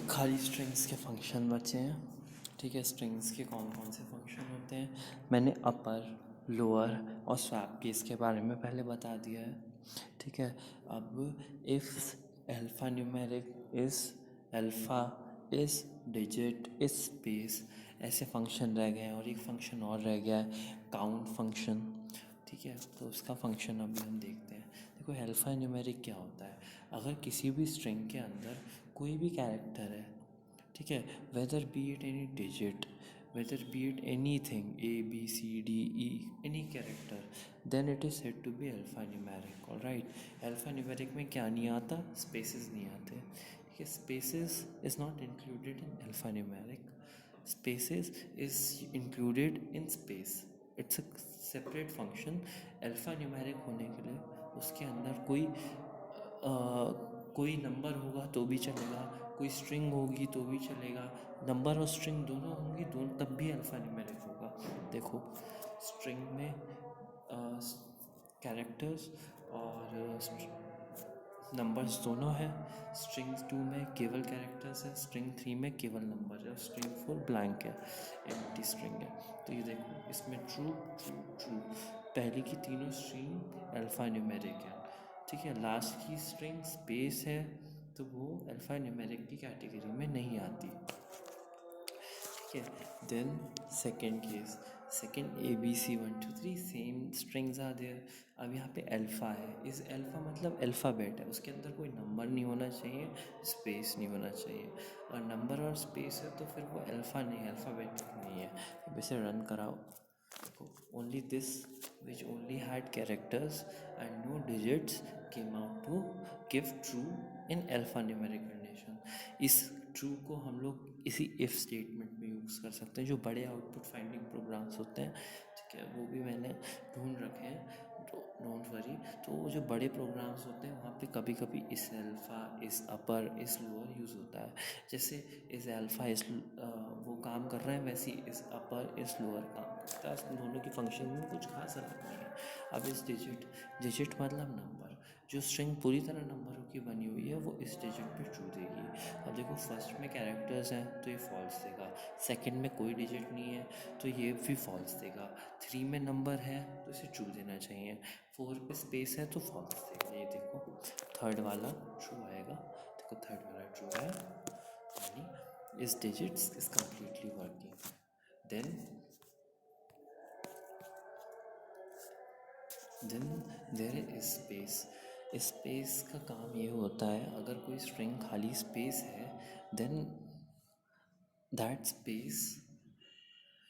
खाली स्ट्रिंग्स के फंक्शन बचे हैं। ठीक है, स्ट्रिंग्स के कौन कौन से फंक्शन होते हैं मैंने अपर, लोअर और स्वैप केस के बारे में पहले बता दिया है। ठीक है, अब इफ़ अल्फ़ा न्यूमेरिक इस अल्फ़ा इस डिजिट इस स्पेस, ऐसे फंक्शन रह गए हैं। और एक फंक्शन और रह गया है काउंट फंक्शन। ठीक है, तो उसका फंक्शन अभी हम देखते हैं। देखो अल्फ़ा न्यूमेरिक क्या होता है, अगर किसी भी स्ट्रिंग के अंदर कोई भी कैरेक्टर है, ठीक है, whether be it any digit, whether be it anything A B C D E any character, then it is said to be alphanumeric. Alright, alphanumeric में क्या नहीं आता, स्पेसेस नहीं आते। ठीक है, spaces is not included in alphanumeric, spaces is included in space, it's a separate function. Alphanumeric होने के लिए उसके अंदर कोई नंबर होगा तो भी चलेगा, कोई स्ट्रिंग होगी तो भी चलेगा, नंबर और स्ट्रिंग दोनों होंगी दोनों तब भी अल्फ़ा न्यूमेरिक होगा। देखो स्ट्रिंग में कैरेक्टर्स और नंबर्स दोनों है। स्ट्रिंग 2 में केवल कैरेक्टर्स है, स्ट्रिंग 3 में केवल नंबर है, और स्ट्रिंग 4 ब्लैंक है, एम्प्टी स्ट्रिंग है। तो ये देखो इसमें ट्रू ट्रू ट्रू, पहले की तीनों स्ट्रिंग अल्फ़ा न्यूमेरिक है। ठीक है, लास्ट की स्ट्रिंग स्पेस है तो वो अल्फ़ा न्यूमेरिक की कैटेगरी में नहीं आती। ठीक है, then second case, second A B C 1 2 3 same strings are there. अब यहाँ पे अल्फ़ा है, इस अल्फ़ा मतलब अल्फ़ाबेट है, उसके अंदर कोई नंबर नहीं होना चाहिए, स्पेस नहीं होना चाहिए। और नंबर और स्पेस है तो फिर वो अल्फ़ा नहीं है, अल्फ़ाबेटिक नहीं है। अब इसे रन कराओ, only this which only had characters and no digits came out to give true in alphanumeric condition. इस ट्रू को हम लोग इसी इफ़ स्टेटमेंट में यूज़ कर सकते हैं, जो बड़े आउटपुट फाइंडिंग प्रोग्राम्स होते हैं। ठीक है, वो भी मैंने ढूंढ रखे हैं, तो डोंट वरी। तो वो जो बड़े प्रोग्राम्स होते हैं वहाँ पे कभी कभी इस अल्फ़ा इस अपर इस लोअर यूज़ होता है। जैसे इस अल्फ़ा इस वो काम कर रहे हैं, वैसे ही इस अपर इस लोअर काम करता है। दोनों की फंक्शन में कुछ खास अलग नहीं है। अब इस डिजिट, डिजिट मतलब नंबर, जो स्ट्रिंग पूरी तरह नंबरों की बनी हुई है वो इस डिजिट पे ट्रू देगी। अब देखो फर्स्ट में कैरेक्टर्स हैं तो ये फॉल्स देगा, सेकंड में कोई डिजिट नहीं है तो ये भी फॉल्स देगा, 3 में नंबर है तो इसे ट्रू देना चाहिए, 4 पे स्पेस है तो फॉल्स देगा। ये देखो थर्ड वाला ट्रू आएगा, देखो थर्ड वाला ट्रू है, यानी इस digits is completely working. Then there is space. Space का काम ये होता है, अगर कोई स्ट्रिंग खाली स्पेस है then that space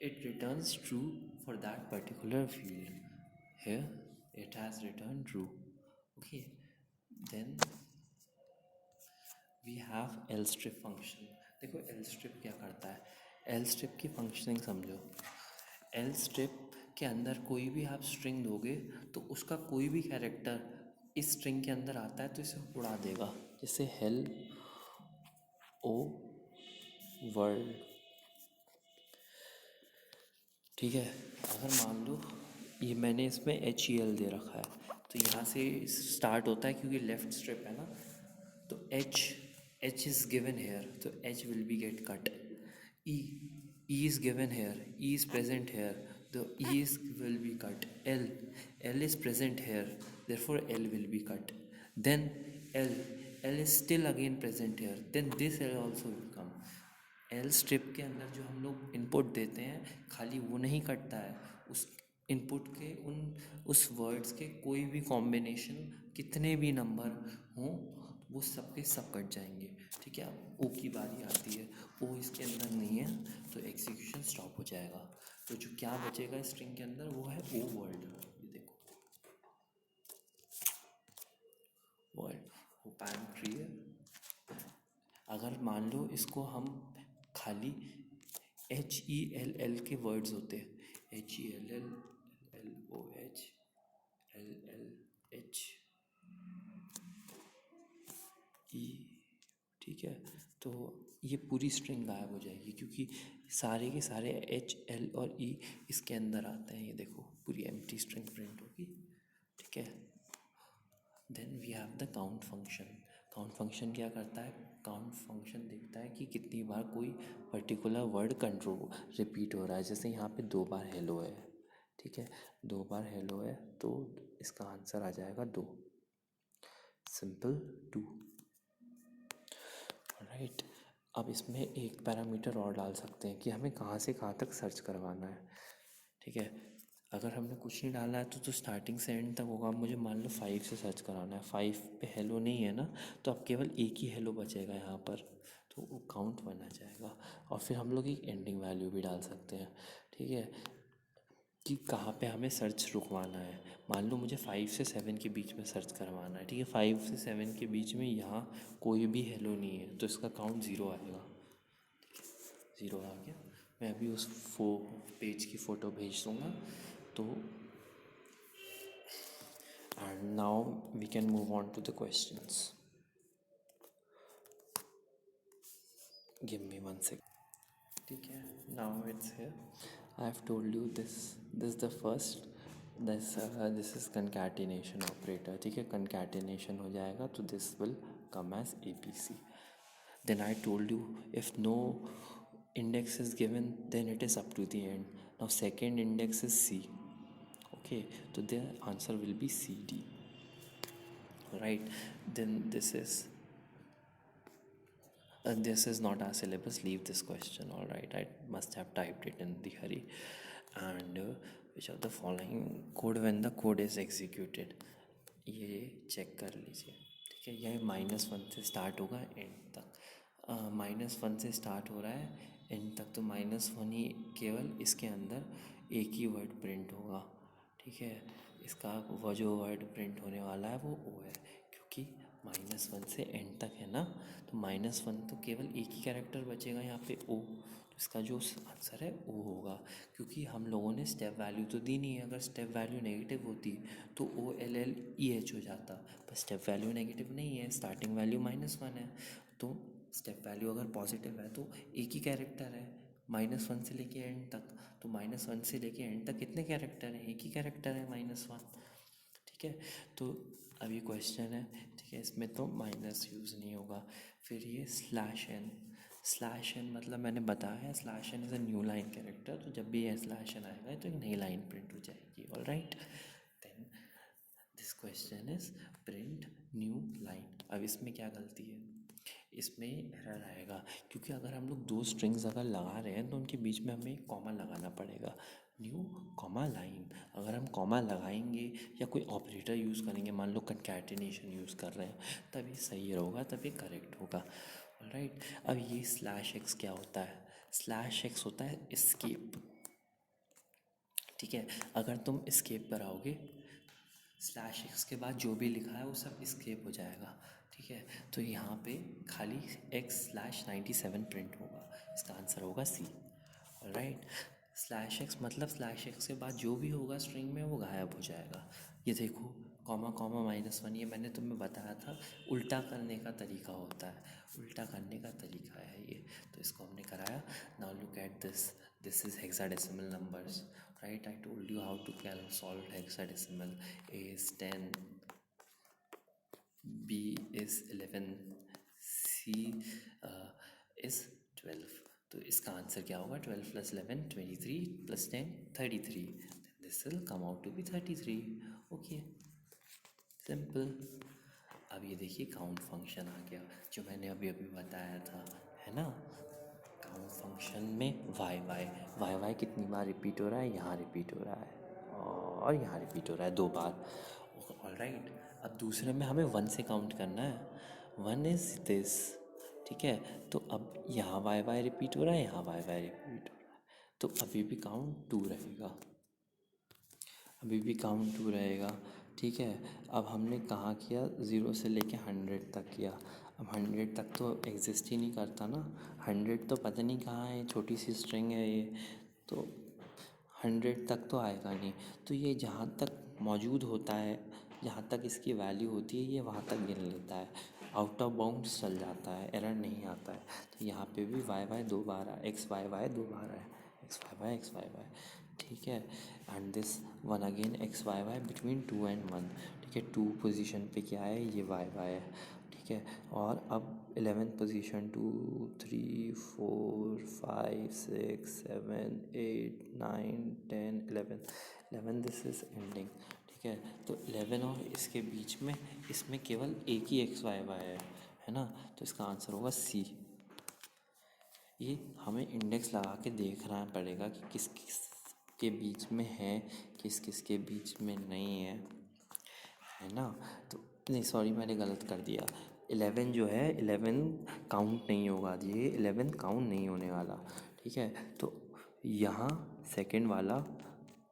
it returns true for that particular field. Here it has returned true. Okay, then we have lstrip function. देखो lstrip क्या करता है, lstrip की फंक्शनिंग समझो। lstrip के अंदर कोई भी आप स्ट्रिंग दोगे तो उसका कोई भी कैरेक्टर इस स्ट्रिंग के अंदर आता है तो इसे उड़ा देगा। जैसे हेल्प ओ वर्ल्ड, ठीक है, अगर मान लो ये मैंने इसमें HEL दे रखा है तो यहाँ से स्टार्ट होता है क्योंकि लेफ्ट स्ट्रिप है ना, तो H इज़ गिवन हेयर तो H will be get cut. E is given here, E is present here तो E is will be cut. L is present here therefore L will be cut. Then L is still again present here, then this L also will come. L strip के अंदर जो हम लोग input देते हैं खाली वो नहीं कटता है, उस इनपुट के उस वर्ड्स के कोई भी कॉम्बिनेशन कितने भी नंबर हों वो सब के सब कट जाएंगे। ठीक है, अब ओ की बारी आती है, ओ इसके अंदर नहीं है तो एग्जीक्यूशन स्टॉप हो जाएगा। तो जो क्या बचेगा स्ट्रिंग के अंदर वो है ओ वर्ल्ड। ये देखो वर्ल्ड, वो पैन ट्री है। अगर मान लो इसको हम खाली HELL के वर्ड्स होते हैं, HELL LOH LLH E, ठीक है, तो ये पूरी स्ट्रिंग गायब हो जाएगी क्योंकि सारे के सारे HL और E इसके अंदर आते हैं। ये देखो पूरी एम्प्टी स्ट्रिंग प्रिंट होगी। ठीक है, then we have the count function. Count function क्या करता है, काउंट फंक्शन देखता है कि कितनी बार कोई पर्टिकुलर वर्ड कंट्रोल रिपीट हो रहा है। जैसे यहाँ पे 2 बार हेलो है, ठीक है, 2 बार हेलो है, तो इसका आंसर आ जाएगा 2, सिंपल 2, राइट। अब इसमें एक पैरामीटर और डाल सकते हैं कि हमें कहाँ से कहाँ तक सर्च करवाना है, ठीक है। अगर हमने कुछ नहीं डाला है तो स्टार्टिंग से एंड तक होगा। अब मुझे मान लो 5 से सर्च कराना है, 5 पे हेलो नहीं है ना, तो अब केवल एक ही हेलो बचेगा यहाँ पर, तो वो काउंट 1 आ जाएगा। और फिर हम लोग एक एंडिंग वैल्यू भी डाल सकते हैं, ठीक है, कि कहाँ पे हमें सर्च रुकवाना है। मान लो मुझे 5 से 7 के बीच में सर्च करवाना है, ठीक है, 5 से 7 के बीच में यहाँ कोई भी हेलो नहीं है, तो इसका काउंट 0 आएगा, 0 आ गया। मैं अभी उस पेज की फ़ोटो भेज दूँगा, तो and now we can move on to the questions. Give me 1 second. ठीक है, now it's here. I have told you this is the first, this is concatenation operator, ठीक है, concatenation हो जाएगा तो this will come as APC. Then I told you if no index is given then it is up to the end. Now second index is C, okay, so the answer will be CD, right. Then this is not our syllabus, leave this question, all right, I must have typed it in the hurry. And which of the following code when the code is executed, ये check कर लीजिए, ठीक है। यह -1 से start होगा and तक, -1 से स्टार्ट हो रहा है एंड तक, तो -1 ही केवल इसके अंदर एक ही वर्ड प्रिंट होगा, ठीक है। इसका वो जो वर्ड प्रिंट होने वाला है वो ओ है, क्योंकि -1 से एंड तक है ना, तो -1 तो केवल एक ही कैरेक्टर बचेगा यहाँ पे ओ, तो इसका जो आंसर है ओ होगा। क्योंकि हम लोगों ने स्टेप वैल्यू तो दी नहीं है, अगर स्टेप वैल्यू नेगेटिव होती तो OLLEH हो जाता, पर स्टेप वैल्यू नेगेटिव नहीं है, स्टार्टिंग वैल्यू -1 है, तो स्टेप वैल्यू अगर पॉजिटिव है तो एक ही कैरेक्टर है -1 से लेके एंड तक, तो -1 से लेके एंड तक कितने कैरेक्टर हैं, एक ही कैरेक्टर है -1, ठीक है। तो अब ये क्वेश्चन है, ठीक है, इसमें तो माइनस यूज़ नहीं होगा। फिर ये /n मतलब मैंने बताया /n is a new line character, तो जब भी ये /n आएगा तो एक नई लाइन प्रिंट हो जाएगी, all right. Then this question is print new line. अब इसमें क्या गलती है, इसमें एरर आएगा, क्योंकि अगर हम लोग 2 स्ट्रिंग्स अगर लगा रहे हैं तो उनके बीच में हमें कॉमा लगाना पड़ेगा, न्यू कॉमा लाइन। अगर हम कॉमा लगाएंगे या कोई ऑपरेटर यूज़ करेंगे, मान लो कंकैटिनेशन यूज़ कर रहे हैं, तभी सही होगा, तभी करेक्ट होगा, ऑलराइट। अब ये /x क्या होता है, /x होता है एस्केप, ठीक है। अगर तुम एस्केप पर आओगे, /x के बाद जो भी लिखा है वो सब एस्केप हो जाएगा, ठीक है। तो यहाँ पे खाली x/97 प्रिंट होगा, इसका आंसर होगा C, राइट। /x मतलब /x के बाद जो भी होगा स्ट्रिंग में वो गायब हो जाएगा। ये देखो कॉमा कॉमा -1, ये मैंने तुम्हें बताया था उल्टा करने का तरीका होता है, उल्टा करने का तरीका है ये, तो इसको हमने कराया। Now look at this is hexadecimal numbers, right? I told you how to solve hexadecimal. A is 10, B is 11, C is 12, तो इसका आंसर क्या होगा, 12 + 11 23 + 10 33, this will come out to be 33, okay, simple. अब ये देखिए काउंट फंक्शन आ गया, जो मैंने अभी अभी बताया था, है ना। काउंट फंक्शन में वाई वाई कितनी बार रिपीट हो रहा है, यहाँ रिपीट हो रहा है और यहाँ रिपीट हो रहा है 2 बार, ऑल राइट। अब दूसरे में हमें 1 से काउंट करना है, 1 इज़ दिस, ठीक है। तो अब यहाँ वाई वाई रिपीट हो रहा है, यहाँ वाई वाई रिपीट हो रहा है, तो अभी भी काउंट 2 रहेगा, अभी भी काउंट 2 रहेगा, ठीक है। अब हमने कहाँ किया, 0 से लेके 100 तक किया। अब 100 तक तो एग्जिस्ट ही नहीं करता ना, 100 तो पता नहीं कहाँ है, छोटी सी स्ट्रिंग है ये, तो 100 तक तो आएगा नहीं। तो ये जहाँ तक मौजूद होता है, जहाँ तक इसकी वैल्यू होती है, ये वहाँ तक गिन लेता है, आउट ऑफ बाउंड्स चल जाता है, एरर नहीं आता है। तो यहाँ पे भी वाई वाई 2 बार आया, एक्स वाई वाई 2 बार आया, एक्स वाई वाई, ठीक है। And this one again x y y between 2 and 1, ठीक है। 2 पोजीशन पे क्या है, ये y y है, ठीक ठीक है। और अब 11th position 2 3 4 5 6 7 8 9 10 11 this is ending. ठीक है, तो 11 और इसके बीच में इसमें केवल एक ही एक्स वाई वाई है ना, तो इसका आंसर होगा सी। ये हमें इंडेक्स लगा के देखना पड़ेगा कि किस किस के बीच में है, किस किस के बीच में नहीं है ना। तो नहीं सॉरी, मैंने गलत कर दिया। 11 जो है 11 काउंट नहीं होगा, ये 11 काउंट नहीं होने वाला। ठीक है, तो यहाँ सेकंड वाला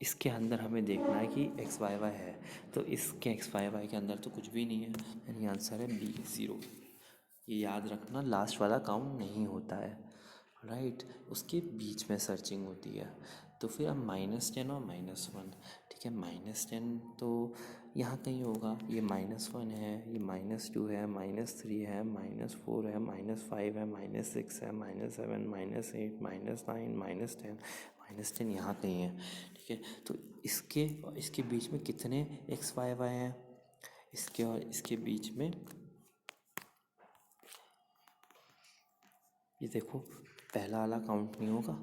इसके अंदर हमें देखना है कि एक्स वाई वाई है, तो इसके एक्स वाई वाई के अंदर तो कुछ भी नहीं है, यानी आंसर है बी 0। ये याद रखना, लास्ट वाला काउंट नहीं होता है, राइट। उसके बीच में सर्चिंग होती है। तो फिर अब -10 और -1, ठीक है। -10 तो यहाँ कहीं होगा, ये -1 है, ये -2 है, -3 है, -4 है, -5 है, -6 है, -7, -8, -9, -10 यहाँ कहीं है, ठीक है। तो इसके और इसके बीच में कितने एक्स वाई वाई हैं, इसके और इसके बीच में ये देखो, पहला वाला काउंट नहीं होगा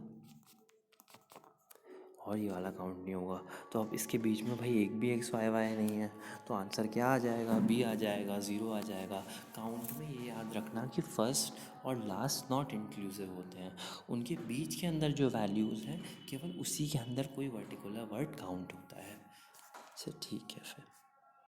और ये वाला काउंट नहीं होगा, तो अब इसके बीच में भाई एक भी एक्स वाई वाई नहीं है, तो आंसर क्या आ जाएगा, बी आ जाएगा, 0 आ जाएगा। काउंट में ये याद रखना कि फर्स्ट और लास्ट नॉट इंक्लूसिव होते हैं, उनके बीच के अंदर जो वैल्यूज़ हैं केवल उसी के अंदर कोई पर्टिकुलर वर्ड काउंट होता है। अच्छा ठीक है फिर।